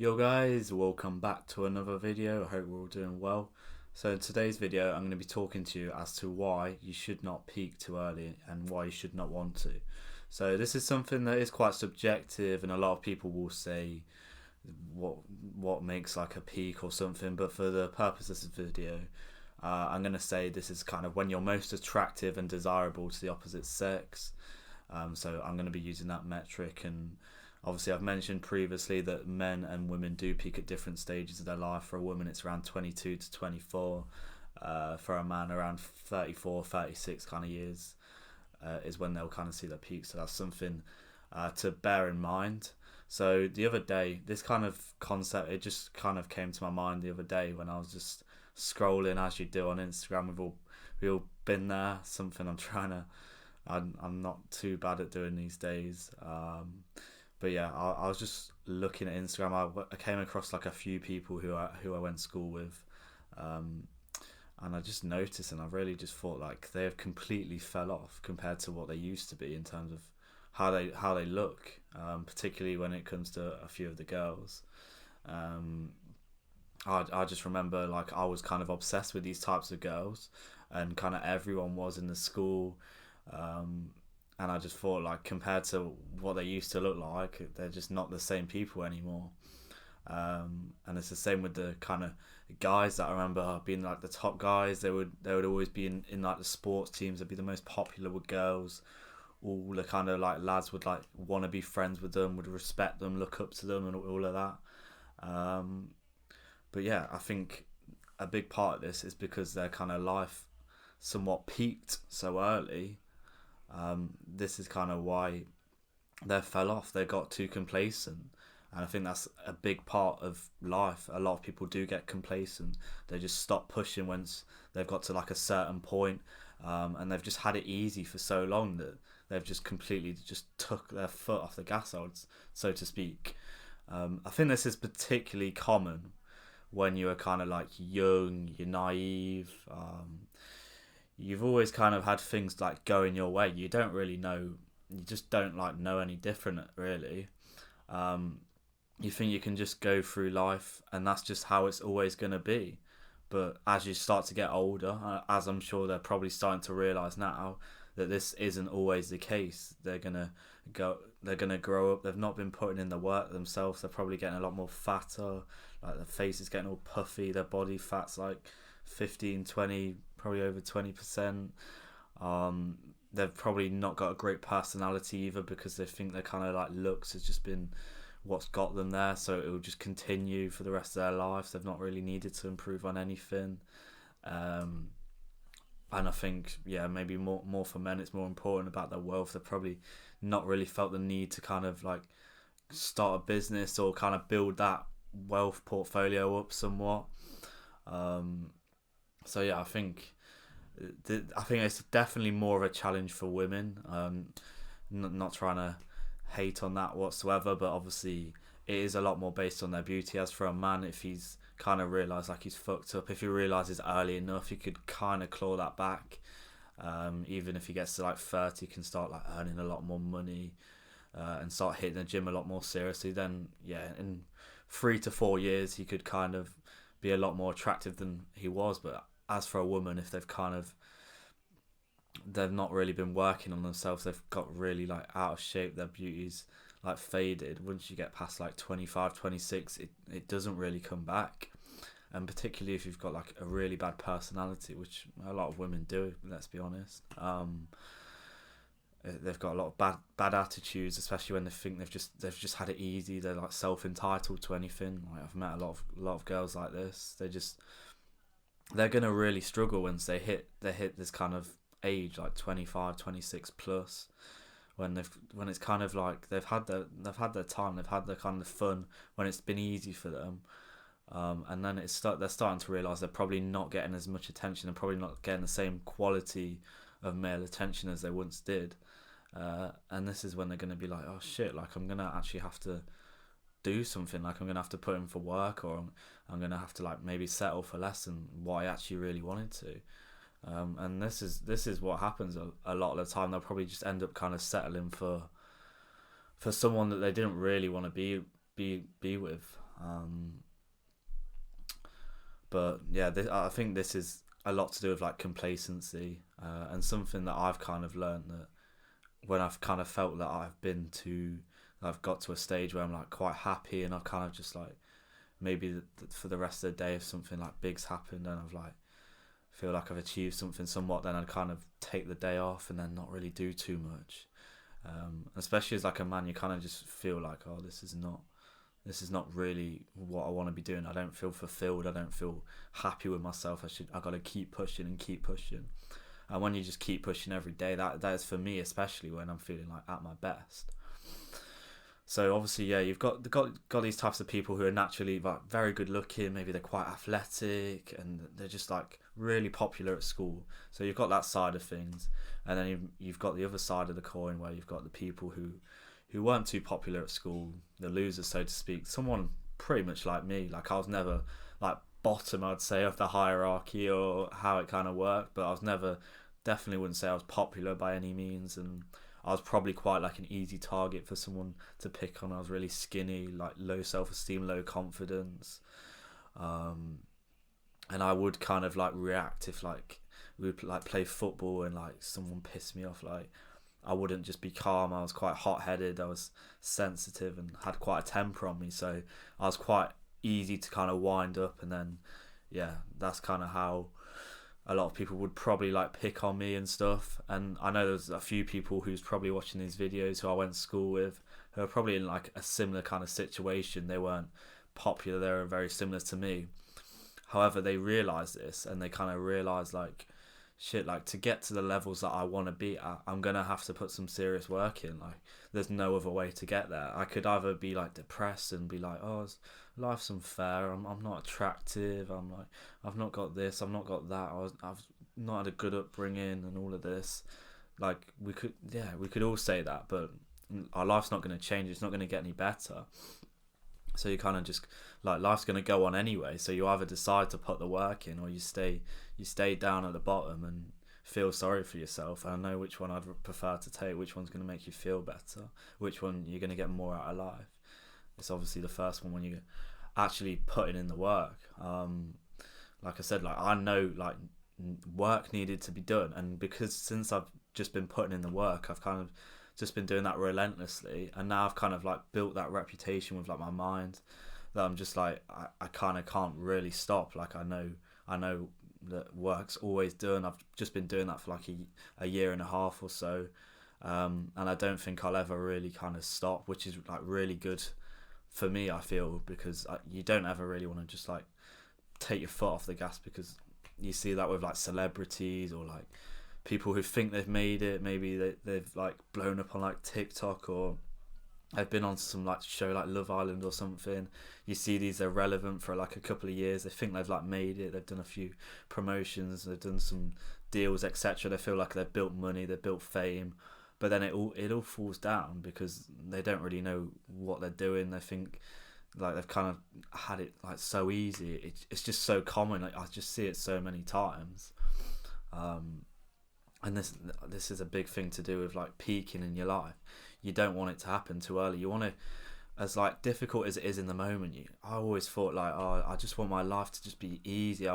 Yo guys, welcome back to another video. I hope we're all doing well. So in today's video I'm going to be talking to you as to why you should not peak too early and why you should not want to. So this is something that is quite subjective, and a lot of people will say what makes like a peak or something, but for the purpose of this video I'm going to say this is kind of when you're most attractive and desirable to the opposite sex. So I'm going to be using that metric, and obviously I've mentioned previously that men and women do peak at different stages of their life. For a woman it's around 22 to 24, for a man around 34, 36 kind of years is when they'll kind of see their peak. So that's something to bear in mind. So the other day, this kind of concept, it just kind of came to my mind the other day when I was just scrolling, as you do on Instagram. We've all been there. Something I'm not too bad at doing these days. But yeah, I was just looking at Instagram. I came across like a few people who I went to school with, and I just noticed, and I really just thought like they have completely fell off compared to what they used to be in terms of how they look, particularly when it comes to a few of the girls. I just remember like I was kind of obsessed with these types of girls, and kind of everyone was in the school. And I just thought, like, compared to what they used to look like, they're just not the same people anymore. And it's the same with the kind of guys that I remember being like the top guys. They would always be in like the sports teams. They'd be the most popular with girls. All the kind of like lads would like want to be friends with them, would respect them, look up to them, and all of that. But yeah, I think a big part of this is because their kind of life somewhat peaked so early. This is kind of why they fell off. They got too complacent, and I think that's a big part of life. A lot of people do get complacent. They just stop pushing once they've got to like a certain point, and they've just had it easy for so long that they've just completely just took their foot off the gas, so to speak. I think this is particularly common when you're kind of like young, you're naive. You've always kind of had things like going your way. You don't really know. You just don't like know any different, really. You think you can just go through life, and that's just how it's always going to be. But as you start to get older, as I'm sure they're probably starting to realise now, that this isn't always the case. They're gonna grow up. They've not been putting in the work themselves. They're probably getting a lot more fatter. Like their face is getting all puffy. Their body fat's like 15, 20, probably over 20%. They've probably not got a great personality either, because they think their kind of like looks has just been what's got them there, so it will just continue for the rest of their lives. They've not really needed to improve on anything. And I think, yeah, maybe more for men, it's more important about their wealth. They've probably not really felt the need to kind of like start a business or kind of build that wealth portfolio up somewhat. So yeah, I think it's definitely more of a challenge for women. Not trying to hate on that whatsoever, but obviously it is a lot more based on their beauty. As for a man, if he's kind of realised like he's fucked up, if he realises early enough, he could kind of claw that back. Even if he gets to like 30, he can start like earning a lot more money, and start hitting the gym a lot more seriously. Then yeah, in 3 to 4 years he could kind of be a lot more attractive than he was. But as for a woman, if they've not really been working on themselves, they've got really like out of shape, their beauty's like faded. Once you get past like 25, 26, it doesn't really come back. And particularly if you've got like a really bad personality, which a lot of women do, let's be honest. They've got a lot of bad attitudes, especially when they think they've just had it easy. They're like self entitled to anything. Like I've met a lot of girls like this. They're gonna really struggle once they hit this kind of age, like 25, 26 plus, when it's kind of like they've had their time, they've had the kind of fun, when it's been easy for them. And then they're starting to realise they're probably not getting as much attention, and probably not getting the same quality of male attention as they once did. And this is when they're going to be like, oh shit, like I'm going to actually have to do something, like I'm going to have to put in for work, or I'm going to have to like maybe settle for less than what I actually really wanted to. And this is what happens a lot of the time. They'll probably just end up kind of settling for someone that they didn't really want to be with. Um, but yeah, I think this is a lot to do with like complacency, and something that I've kind of learned, that when I've kind of felt that I've got to a stage where I'm like quite happy, and I've kind of just like maybe for the rest of the day, if something like big's happened and I've like feel like I've achieved something somewhat, then I'd kind of take the day off and then not really do too much. Especially as like a man, you kind of just feel like, oh, this is not really what I want to be doing. I don't feel fulfilled. I don't feel happy with myself. I got to keep pushing and keep pushing. And when you just keep pushing every day, that is for me, especially when I'm feeling like at my best. So obviously, yeah, you've got these types of people who are naturally like very good looking. Maybe they're quite athletic and they're just like really popular at school. So you've got that side of things, and then you've got the other side of the coin where you've got the people who weren't too popular at school, the losers, so to speak. Someone pretty much like me. Like I was never like bottom, I'd say, of the hierarchy or how it kind of worked, but I was never, definitely wouldn't say I was popular by any means, and I was probably quite like an easy target for someone to pick on. I was really skinny, like low self-esteem, low confidence, and I would kind of like react if like we would like play football and like someone pissed me off. Like I wouldn't just be calm. I was quite hot-headed. I was sensitive and had quite a temper on me, so I was quite easy to kind of wind up. And then yeah, that's kind of how a lot of people would probably like pick on me and stuff. And I know there's a few people who's probably watching these videos who I went to school with who are probably in like a similar kind of situation. They weren't popular, they were very similar to me. However, they realised this, and they kind of realised like, shit, like to get to the levels that I want to be at, I'm gonna have to put some serious work in. Like there's no other way to get there. I could either be like depressed and be like, oh, life's unfair, I'm not attractive, I'm like, I've not got this, I've not got that, I've not had a good upbringing and all of this. Like we could all say that, but our life's not going to change, it's not going to get any better. So you kind of just like, life's going to go on anyway, so you either decide to put the work in, or you stay down at the bottom and feel sorry for yourself. And I know which one I'd prefer to take, which one's going to make you feel better, which one you're going to get more out of life. It's obviously the first one when you're actually putting in the work. Like I said, like I know like work needed to be done, and because since I've just been putting in the work, I've kind of just been doing that relentlessly, and now I've kind of like built that reputation with like my mind that I'm just like I kind of can't really stop. Like I know that work's always done. I've just been doing that for like a year and a half or so, and I don't think I'll ever really kind of stop, which is like really good for me, I feel, because you don't ever really want to just like take your foot off the gas, because you see that with like celebrities or like people who think they've made it. Maybe they've like blown up on like TikTok, or they've been on some like show like Love Island or something. You see these, they're relevant for like a couple of years, they think they've like made it, they've done a few promotions, they've done some deals, etc. They feel like they've built money, they've built fame, but then it all falls down because they don't really know what they're doing. They think like they've kind of had it like so easy. It's just so common. Like I just see it so many times, and this is a big thing to do with like peaking in your life. You don't want it to happen too early. You want to, as like difficult as it is in the moment. I always thought like, oh, I just want my life to just be easy. I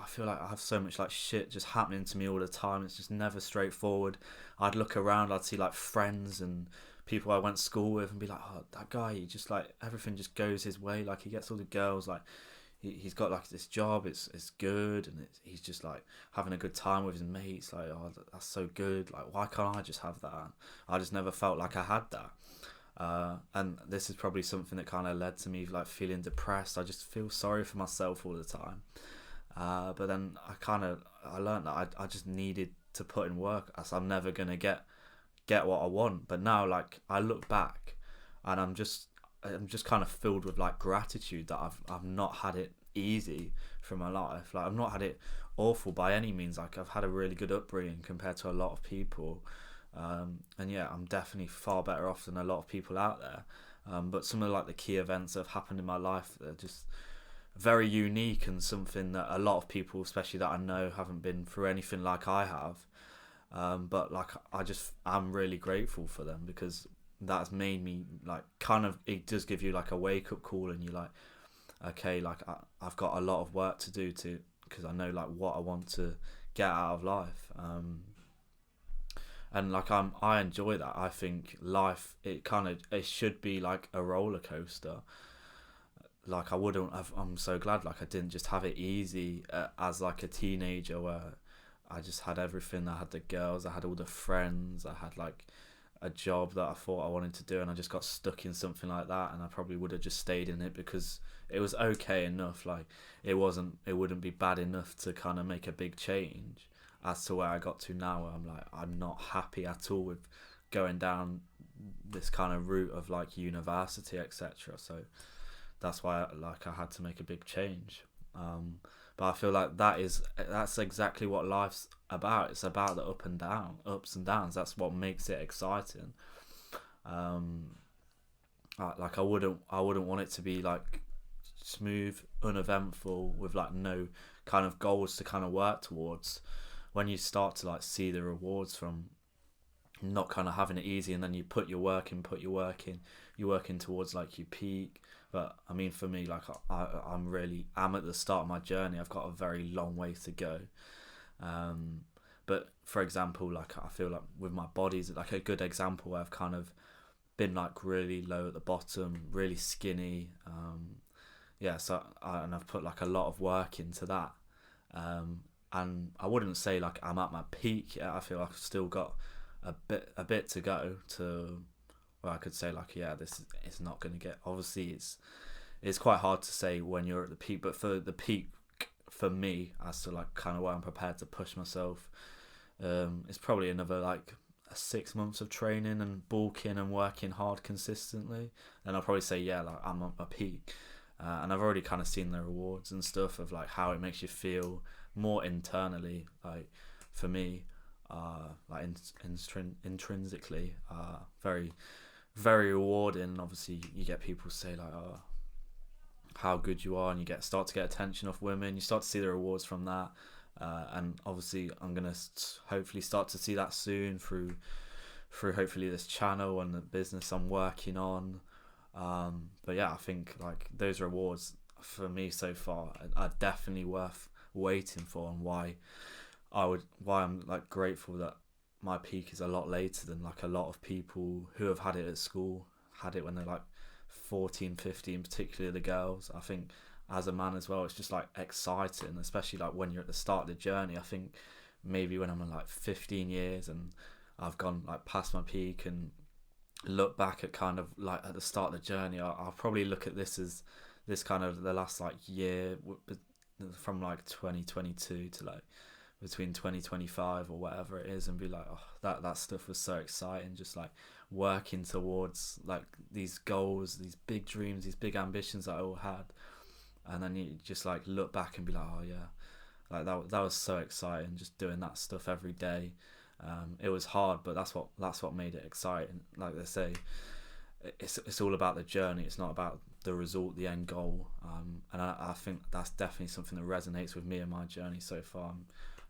feel like I have so much like shit just happening to me all the time. It's just never straightforward. I'd look around, I'd see like friends and people I went to school with and be like, oh, that guy, he just like, everything just goes his way. Like he gets all the girls, like he's got like this job, it's good, and he's just like having a good time with his mates. Like, oh, that's so good. Like, why can't I just have that? I just never felt like I had that. And this is probably something that kind of led to me like feeling depressed. I just feel sorry for myself all the time. But then I learned that I just needed to put in work, as I'm never gonna get what I want. But now like I look back and I'm just kind of filled with like gratitude that I've not had it easy for my life. Like I've not had it awful by any means. Like I've had a really good upbringing compared to a lot of people, and yeah, I'm definitely far better off than a lot of people out there. But some of like the key events that have happened in my life are just very unique, and something that a lot of people, especially that I know, haven't been through anything like I have. But like I'm really grateful for them, because that's made me like kind of, it does give you like a wake up call, and you're like, okay, like I've got a lot of work to do to, because I know like what I want to get out of life. And like I enjoy that. I think life, it should be like a roller coaster. Like I'm so glad like I didn't just have it easy as like a teenager, where I just had everything. I had the girls, I had all the friends, I had like a job that I thought I wanted to do, and I just got stuck in something like that, and I probably would have just stayed in it because it was okay enough. Like it wouldn't be bad enough to kind of make a big change. As to where I got to now, where I'm like, I'm not happy at all with going down this kind of route of like university, etc. So that's why like I had to make a big change. But I feel like that's exactly what life's about. It's about the ups and downs. That's what makes it exciting. Like I wouldn't want it to be like smooth, uneventful, with like no kind of goals to kind of work towards. When you start to like see the rewards from not kind of having it easy, and then you put your work in, you're working towards like your peak. But I mean, for me, like I'm at the start of my journey. I've got a very long way to go. But for example, like I feel like with my body's like a good example where I've kind of been like really low at the bottom, really skinny. And I've put like a lot of work into that. And I wouldn't say like I'm at my peak yet. I feel like I've still got a bit to go to where I could say like, yeah, it's not going to get. Obviously, it's quite hard to say when you're at the peak, but for the peak for me, as to like kind of where I'm prepared to push myself, it's probably another like 6 months of training and bulking and working hard consistently, and I'll probably say, yeah, like I'm at my peak. And I've already kind of seen the rewards and stuff of like how it makes you feel more internally, like for me, like intrinsically, very, very rewarding. And obviously you get people say like, oh, how good you are, and you start to get attention off women, you start to see the rewards from that. And obviously I'm gonna hopefully start to see that soon through hopefully this channel and the business I'm working on. But yeah, I think like those rewards for me so far are definitely worth waiting for, and why I'm like grateful that my peak is a lot later than like a lot of people who have had it at school, had it when they're like 14, 15, particularly the girls. I think as a man as well, it's just like exciting, especially like when you're at the start of the journey. I think maybe when I'm in like 15 years and I've gone like past my peak and look back at kind of like at the start of the journey, I'll probably look at this as this kind of the last like year from like 2022 to like between 2025 or whatever it is, and be like, oh, that stuff was so exciting, just like working towards like these goals, these big dreams, these big ambitions that I all had. And then you just like look back and be like, oh yeah, like that was so exciting, just doing that stuff every day. It was hard, but that's what made it exciting. Like they say, it's all about the journey. It's not about the result, the end goal. And I think that's definitely something that resonates with me and my journey so far.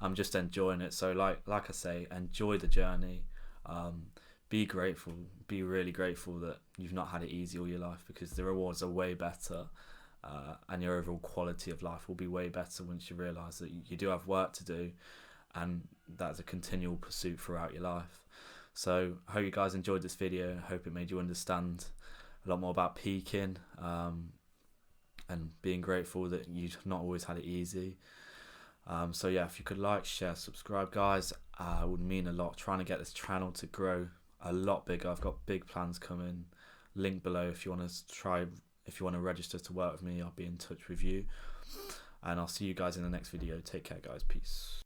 I'm just enjoying it. So like I say, enjoy the journey. Be grateful. Be really grateful that you've not had it easy all your life, because the rewards are way better. And your overall quality of life will be way better once you realise that you do have work to do, and that's a continual pursuit throughout your life. So I hope you guys enjoyed this video. I hope it made you understand a lot more about peaking, and being grateful that you've not always had it easy. So yeah, if you could like, share, subscribe, guys, it would mean a lot. Trying to get this channel to grow a lot bigger. I've got big plans coming. Link below if you want to register to work with me. I'll be in touch with you, and I'll see you guys in the next video. Take care, guys. Peace.